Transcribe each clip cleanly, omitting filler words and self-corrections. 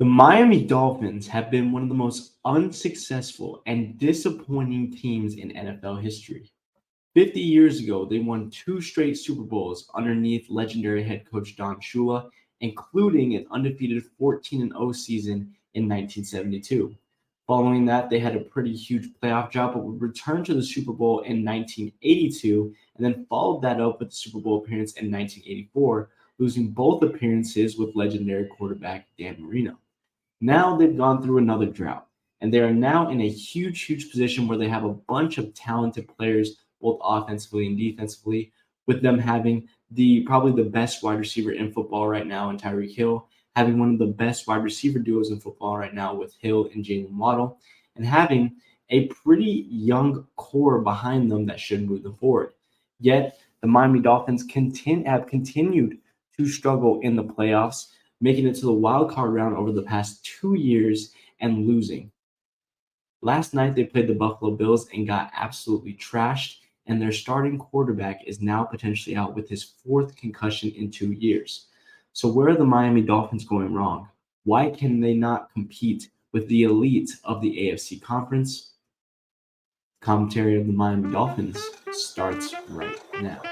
The Miami Dolphins have been one of the most unsuccessful and disappointing teams in NFL history. 50 years ago, they won two straight Super Bowls underneath legendary head coach Don Shula, including an undefeated 14-0 season in 1972. Following that, they had a pretty huge playoff drought, but would return to the Super Bowl in 1982 and then followed that up with the Super Bowl appearance in 1984, losing both appearances with legendary quarterback Dan Marino. Now they've gone through another drought, and they are now in a huge position where they have a bunch of talented players, both offensively and defensively, with them having the probably the best wide receiver in football right now in Tyreek Hill, having one of the best wide receiver duos in football right now with Hill and Jalen Waddle, and having a pretty young core behind them that should move them forward. Yet the Miami Dolphins have continued to struggle in the playoffs, making it to the wild card round over the past 2 years and losing. Last night they played the Buffalo Bills and got absolutely trashed, and their starting quarterback is now potentially out with his fourth concussion in 2 years. So where are the Miami Dolphins going wrong? Why can they not compete with the elite of the AFC conference? Commentary of the Miami Dolphins starts right now.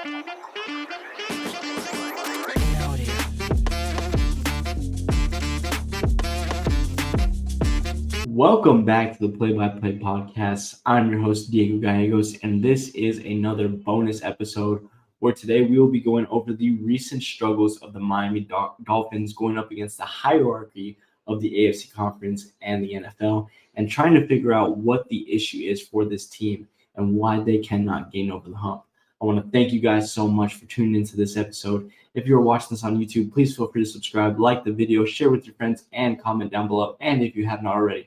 Welcome back to the Play by Play podcast. I'm your host, Diego Gallegos, and this is another bonus episode where today we will be going over the recent struggles of the Miami Dolphins going up against the hierarchy of the AFC conference and the NFL and trying to figure out what the issue is for this team and why they cannot gain over the hump. I want to thank you guys so much for tuning into this episode. If you're watching this on YouTube, please feel free to subscribe, like the video, share with your friends, and comment down below. And if you haven't already,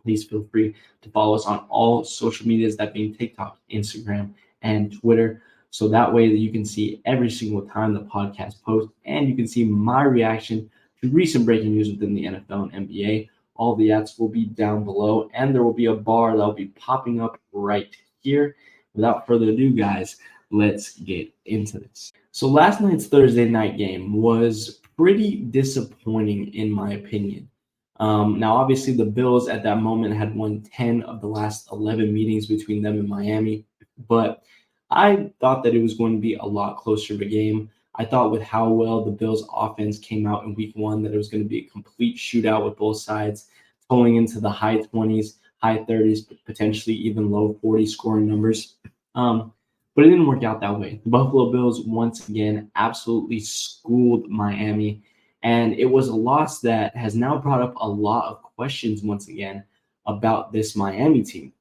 please feel free to follow us on all social medias, that being TikTok, Instagram, and Twitter. So that way that you can see every single time the podcast posts, and you can see my reaction to recent breaking news within the NFL and NBA. All the ads will be down below, and there will be a bar that will be popping up right here. Without further ado, guys, let's get into this. So last night's Thursday night game was pretty disappointing in my opinion. Now, obviously, the Bills at that moment had won 10 of the last 11 meetings between them and Miami, but I thought that it was going to be a lot closer of a game. I thought with how well the Bills offense came out in week one that it was going to be a complete shootout with both sides, pulling into the high 20s, high 30s, potentially even low 40 scoring numbers. But it didn't work out that way. The Buffalo Bills once again absolutely schooled Miami. And it was a loss that has now brought up a lot of questions once again about this Miami team.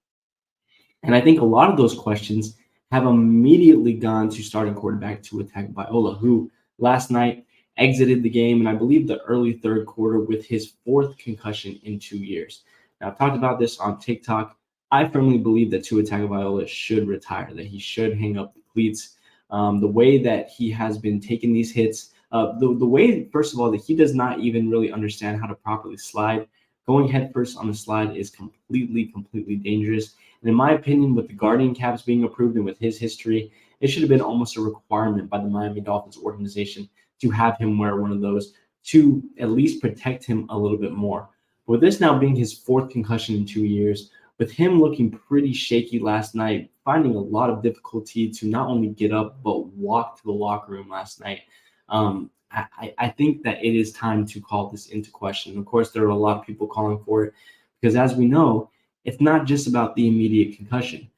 And I think a lot of those questions have immediately gone to starting quarterback Tua Tagovailoa, who last night exited the game in, I believe, the early third quarter with his fourth concussion in 2 years. Now, I've talked about this on TikTok. I firmly believe that Tua Tagovailoa should retire, that he should hang up the cleats. The way that he has been taking these hits, the way, first of all, that he does not even really understand how to properly slide. Going head first on the slide is completely dangerous. And in my opinion, with the Guardian caps being approved and with his history, it should have been almost a requirement by the Miami Dolphins organization to have him wear one of those to at least protect him a little bit more. But with this now being his fourth concussion in 2 years, with him looking pretty shaky last night, finding a lot of difficulty to not only get up but walk to the locker room last night, I think that it is time to call this into question. Of course, there are a lot of people calling for it because, as we know, it's not just about the immediate concussion.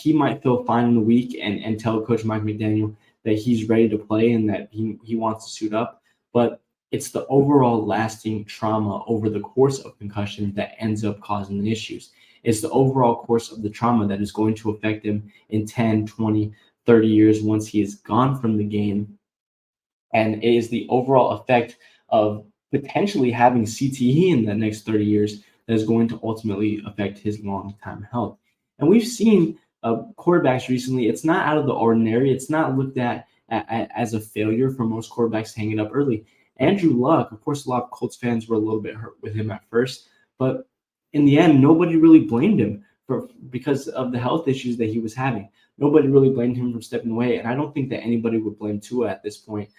He might feel fine in the week and tell Coach Mike McDaniel that he's ready to play and that he wants to suit up. But it's the overall lasting trauma over the course of concussion that ends up causing the issues. It's the overall course of the trauma that is going to affect him in 10, 20, 30 years once he is gone from the game. And it is the overall effect of potentially having CTE in the next 30 years that is going to ultimately affect his long-term health. And we've seen quarterbacks recently. It's not out of the ordinary. It's not looked at as a failure for most quarterbacks to hang it up early. Andrew Luck, of course, a lot of Colts fans were a little bit hurt with him at first, but in the end, nobody really blamed him because of the health issues that he was having. Nobody really blamed him for stepping away, and I don't think that anybody would blame Tua at this point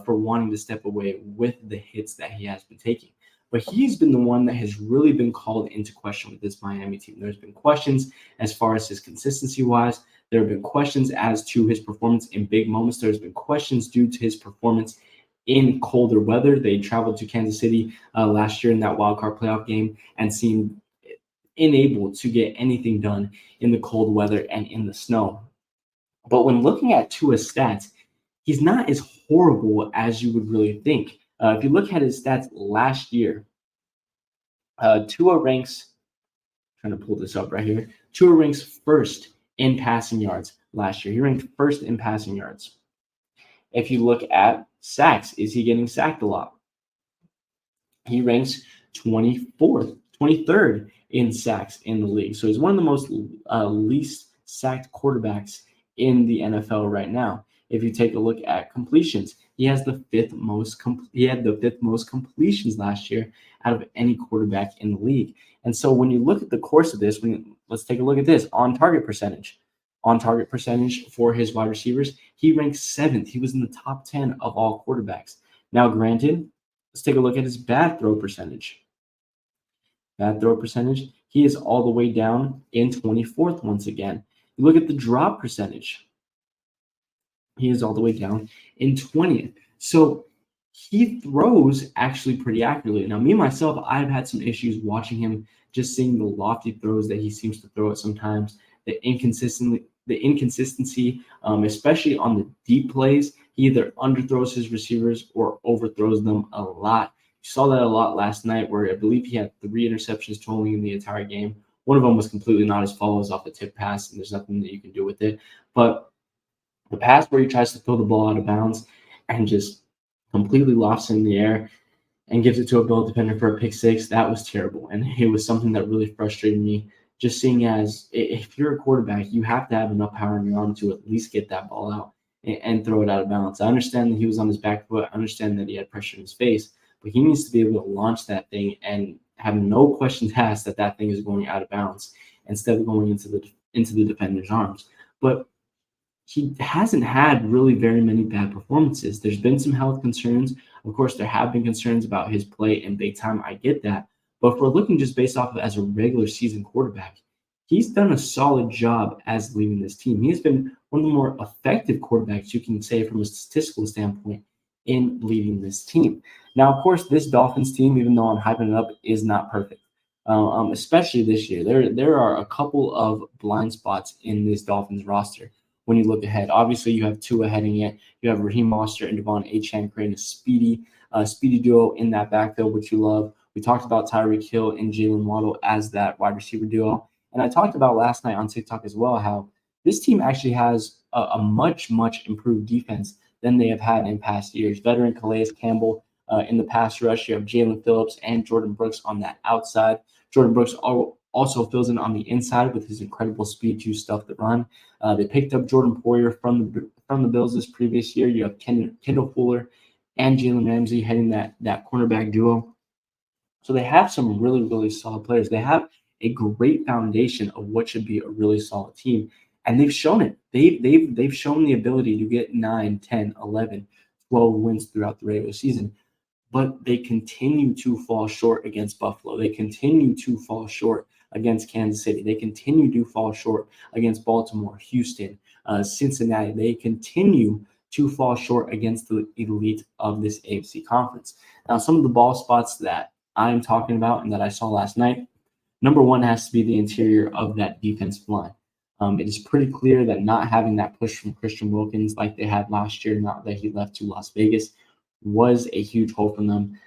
for wanting to step away with the hits that he has been taking. but he's been the one that has really been called into question with this Miami team. There's been questions as far as his consistency wise. There have been questions as to his performance in big moments. There's been questions due to his performance in colder weather. They traveled to Kansas City last year in that wild card playoff game and seemed unable to get anything done in the cold weather and in the snow. But when looking at Tua's stats, he's not as horrible as you would really think. If you look at his stats last year, Tua ranks, trying to pull this up right here, Tua ranks first in passing yards last year. He ranked first in passing yards. If you look at sacks, is he getting sacked a lot? He ranks 24th, 23rd in sacks in the league. So he's one of the most least sacked quarterbacks in the NFL right now. If you take a look at completions, he has the fifth most. He had the fifth most completions last year out of any quarterback in the league. And so when you look at the course of this, let's take a look at this on target percentage. On target percentage for his wide receivers, he ranks 7th. He was in the top 10 of all quarterbacks. Now, granted, let's take a look at his bad throw percentage. Bad throw percentage, he is all the way down in 24th once again. You look at the drop percentage, he is all the way down in 20th. So he throws actually pretty accurately. Now, me myself, I've had some issues watching him, just seeing the lofty throws that he seems to throw at sometimes, the inconsistency, especially on the deep plays. He either underthrows his receivers or overthrows them a lot. You saw that a lot last night, where I believe he had 3 interceptions totaling in the entire game. One of them was completely not his fault. It was off the tip pass, and there's nothing that you can do with it. But the pass where he tries to throw the ball out of bounds and just completely lofts it in the air and gives it to a Bill defender for a pick six, that was terrible. And it was something that really frustrated me, just seeing as if you're a quarterback, you have to have enough power in your arm to at least get that ball out and throw it out of bounds. I understand that he was on his back foot. I understand that he had pressure in his face, but he needs to be able to launch that thing and have no questions asked that that thing is going out of bounds instead of going into the defender's arms. But he hasn't had really very many bad performances. There's been some health concerns. Of course, there have been concerns about his play in big time. I get that. But if we're looking just based off of as a regular season quarterback, he's done a solid job as leading this team. He's been one of the more effective quarterbacks you can say from a statistical standpoint in leading this team. Now, of course, this Dolphins team, even though I'm hyping it up, is not perfect. Especially this year. There are a couple of blind spots in this Dolphins roster when you look ahead. Obviously, you have Tua heading it. You have Raheem Mostert and Devon Achane creating a speedy duo in that backfield, which you love. We talked about Tyreek Hill and Jalen Waddle as that wide receiver duo. And I talked about last night on TikTok as well how this team actually has a much, much improved defense than they have had in past years. Veteran Calais Campbell in the pass rush. You have Jalen Phillips and Jordan Brooks on that outside. Jordan Brooks also fills in on the inside with his incredible speed to stuff the run. They picked up Jordan Poyer from the Bills this previous year. You have Kendall Fuller and Jalen Ramsey heading that cornerback duo. So they have some really, really solid players. They have a great foundation of what should be a really solid team. And they've shown it. They've shown the ability to get 9, 10, 11, 12 wins throughout the regular season. But they continue to fall short against Buffalo. They continue to fall short against Kansas City. They continue to fall short against Baltimore, Houston, Cincinnati. They continue to fall short against the elite of this AFC conference. Now, some of the ball spots that I'm talking about and that I saw last night, number one has to be the interior of that defensive line. It is pretty clear that not having that push from Christian Wilkins like they had last year, not that he left to Las Vegas, was a huge hole for them.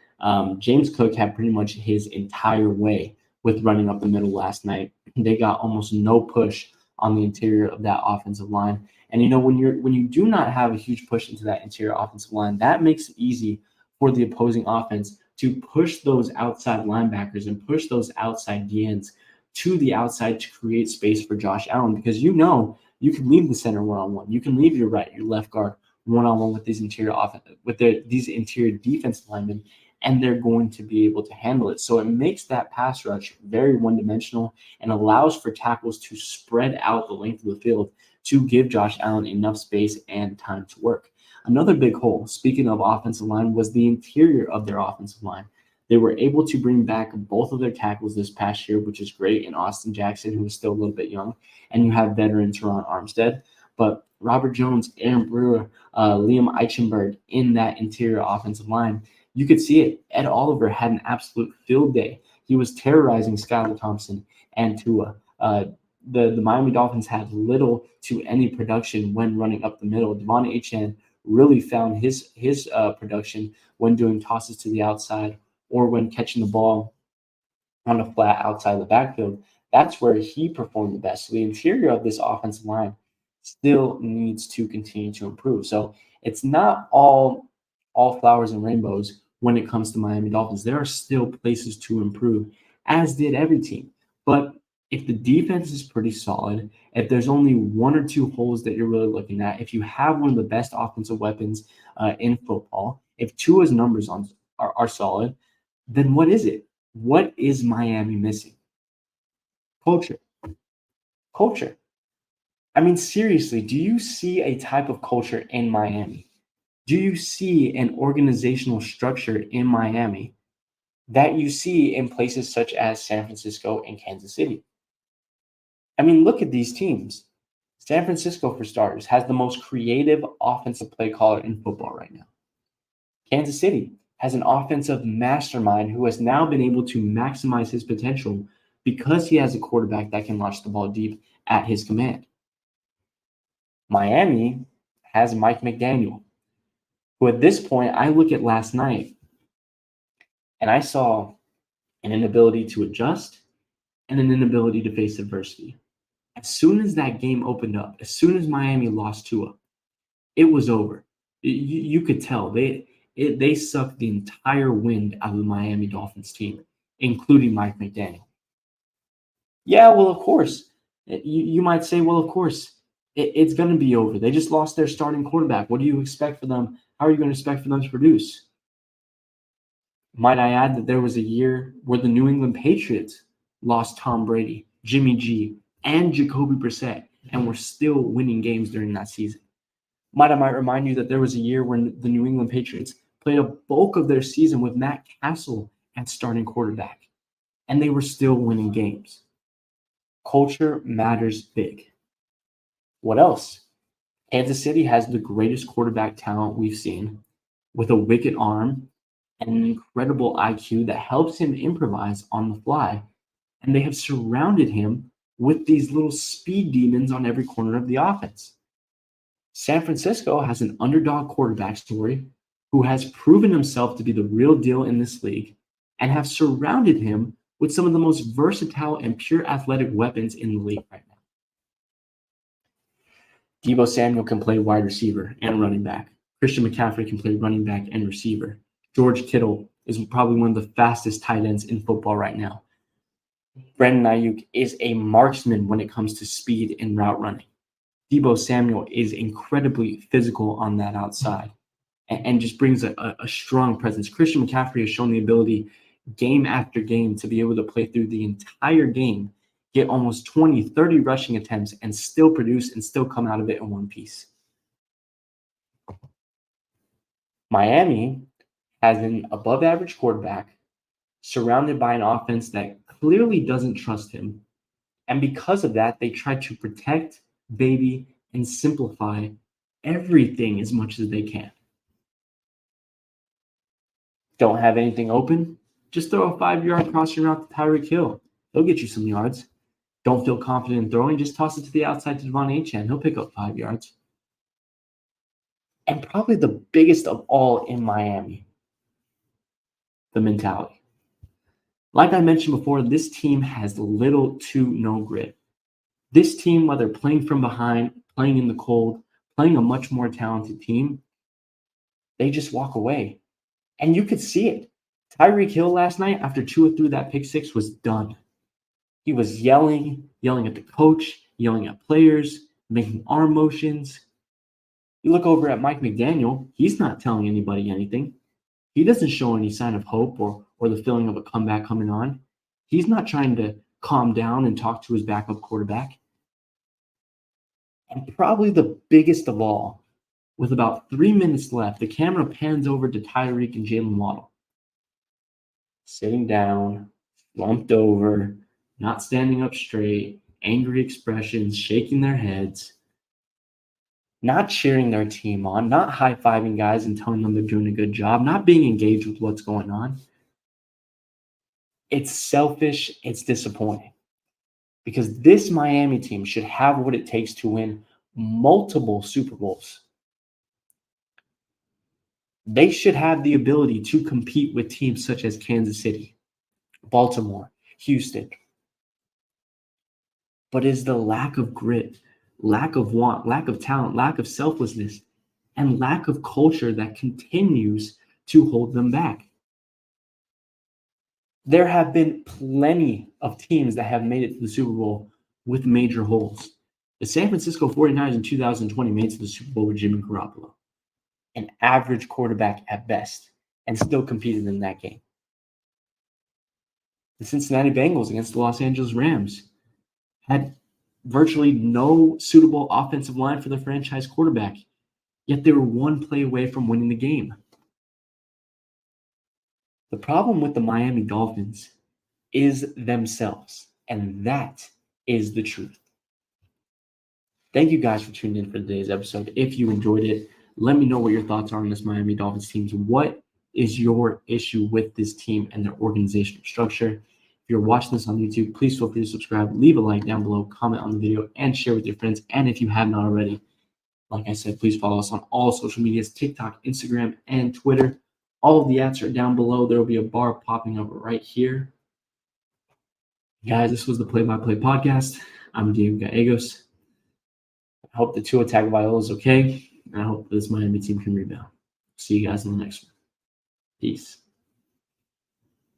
James Cook had pretty much his entire way with running up the middle last night. They got almost no push on the interior of that offensive line. And when you do not have a huge push into that interior offensive line, that makes it easy for the opposing offense to push those outside linebackers and push those outside DNs to the outside to create space for Josh Allen, because you can leave the center one-on-one. You can leave your right, your left guard one-on-one with these these interior defensive linemen, and they're going to be able to handle it. So it makes that pass rush very one-dimensional and allows for tackles to spread out the length of the field to give Josh Allen enough space and time to work. Another big hole, speaking of offensive line, was the interior of their offensive line. They were able to bring back both of their tackles this past year, which is great, in Austin Jackson, who is still a little bit young, and you have veteran Teron Armstead. But Robert Jones, Aaron Brewer, Liam Eichenberg in that interior offensive line, you could see it. Ed Oliver had an absolute field day. He was terrorizing Skylar Thompson and Tua. The Miami Dolphins had little to any production when running up the middle. Devon Achane really found his production when doing tosses to the outside or when catching the ball on a flat outside the backfield. That's where he performed the best. So the interior of this offensive line still needs to continue to improve. So it's not all flowers and rainbows when it comes to Miami Dolphins. There are still places to improve, as did every team. But if the defense is pretty solid, if there's only one or two holes that you're really looking at, if you have one of the best offensive weapons in football, if Tua's numbers are solid, then what is it? What is Miami missing? Culture. Culture. I mean, seriously, do you see a type of culture in Miami? Do you see an organizational structure in Miami that you see in places such as San Francisco and Kansas City? I mean, look at these teams. San Francisco, for starters, has the most creative offensive play caller in football right now. Kansas City has an offensive mastermind who has now been able to maximize his potential because he has a quarterback that can launch the ball deep at his command. Miami has Mike McDaniel, who at this point, I look at last night and I saw an inability to adjust and an inability to face adversity. As soon as that game opened up, as soon as Miami lost Tua, it was over. You could tell they sucked the entire wind out of the Miami Dolphins team, including Mike McDaniel. Yeah, well, of course. You might say, well, of course, it's going to be over. They just lost their starting quarterback. What do you expect for them? How are you going to expect for them to produce? Might I add that there was a year where the New England Patriots lost Tom Brady, Jimmy G, and Jacoby Brissett, and were still winning games during that season. I might remind you that there was a year when the New England Patriots played a bulk of their season with Matt Castle at starting quarterback, and they were still winning games. Culture matters big. What else? Kansas City has the greatest quarterback talent we've seen, with a wicked arm and an incredible IQ that helps him improvise on the fly. And they have surrounded him with these little speed demons on every corner of the offense. San Francisco has an underdog quarterback story who has proven himself to be the real deal in this league and have surrounded him with some of the most versatile and pure athletic weapons in the league right now. Deebo Samuel can play wide receiver and running back. Christian McCaffrey can play running back and receiver. George Kittle is probably one of the fastest tight ends in football right now. Brandon Ayuk is a marksman when it comes to speed and route running. Deebo Samuel is incredibly physical on that outside and just brings a strong presence. Christian McCaffrey has shown the ability game after game to be able to play through the entire game, get almost 20, 30 rushing attempts, and still produce and still come out of it in one piece. Miami has an above-average quarterback surrounded by an offense that clearly doesn't trust him. And because of that, they try to protect, baby, and simplify everything as much as they can. Don't have anything open? Just throw a 5-yard crossing route to Tyreek Hill. He'll get you some yards. Don't feel confident in throwing? Just toss it to the outside to Devon Achane. He'll pick up 5 yards. And probably the biggest of all in Miami, the mentality. Like I mentioned before, this team has little to no grit. This team, whether playing from behind, playing in the cold, playing a much more talented team, they just walk away. And you could see it. Tyreek Hill last night, after Tua threw that pick six, was done. He was yelling at the coach, yelling at players, making arm motions. You look over at Mike McDaniel, he's not telling anybody anything. He doesn't show any sign of hope or the feeling of a comeback coming on. He's not trying to calm down and talk to his backup quarterback. And probably the biggest of all, with about 3 minutes left, the camera pans over to Tyreek and Jalen Waddle. sitting down, slumped over, not standing up straight, angry expressions, shaking their heads, not cheering their team on, not high-fiving guys and telling them they're doing a good job, not being engaged with what's going on. It's selfish. It's disappointing because this Miami team should have what it takes to win multiple Super Bowls. They should have the ability to compete with teams such as Kansas City, Baltimore, Houston. But it's the lack of grit, lack of want, lack of talent, lack of selflessness, and lack of culture that continues to hold them back. There have been plenty of teams that have made it to the Super Bowl with major holes. The San Francisco 49ers in 2020 made it to the Super Bowl with Jimmy Garoppolo, an average quarterback at best, and still competed in that game. The Cincinnati Bengals against the Los Angeles Rams had virtually no suitable offensive line for the franchise quarterback, yet they were one play away from winning the game. The problem with the Miami Dolphins is themselves, and that is the truth. Thank you guys for tuning in for today's episode. If you enjoyed it, let me know what your thoughts are on this Miami Dolphins team. What is your issue with this team and their organizational structure? If you're watching this on YouTube, please feel free to subscribe, leave a like down below, comment on the video, and share with your friends. And if you have not already, like I said, please follow us on all social medias, TikTok, Instagram, and Twitter. All of the ads are down below. There will be a bar popping up right here. Guys, this was the Play-by-Play podcast. I'm Diego Gallegos. I hope the Tua Tagovailoa is okay, and I hope this Miami team can rebound. See you guys in the next one. Peace.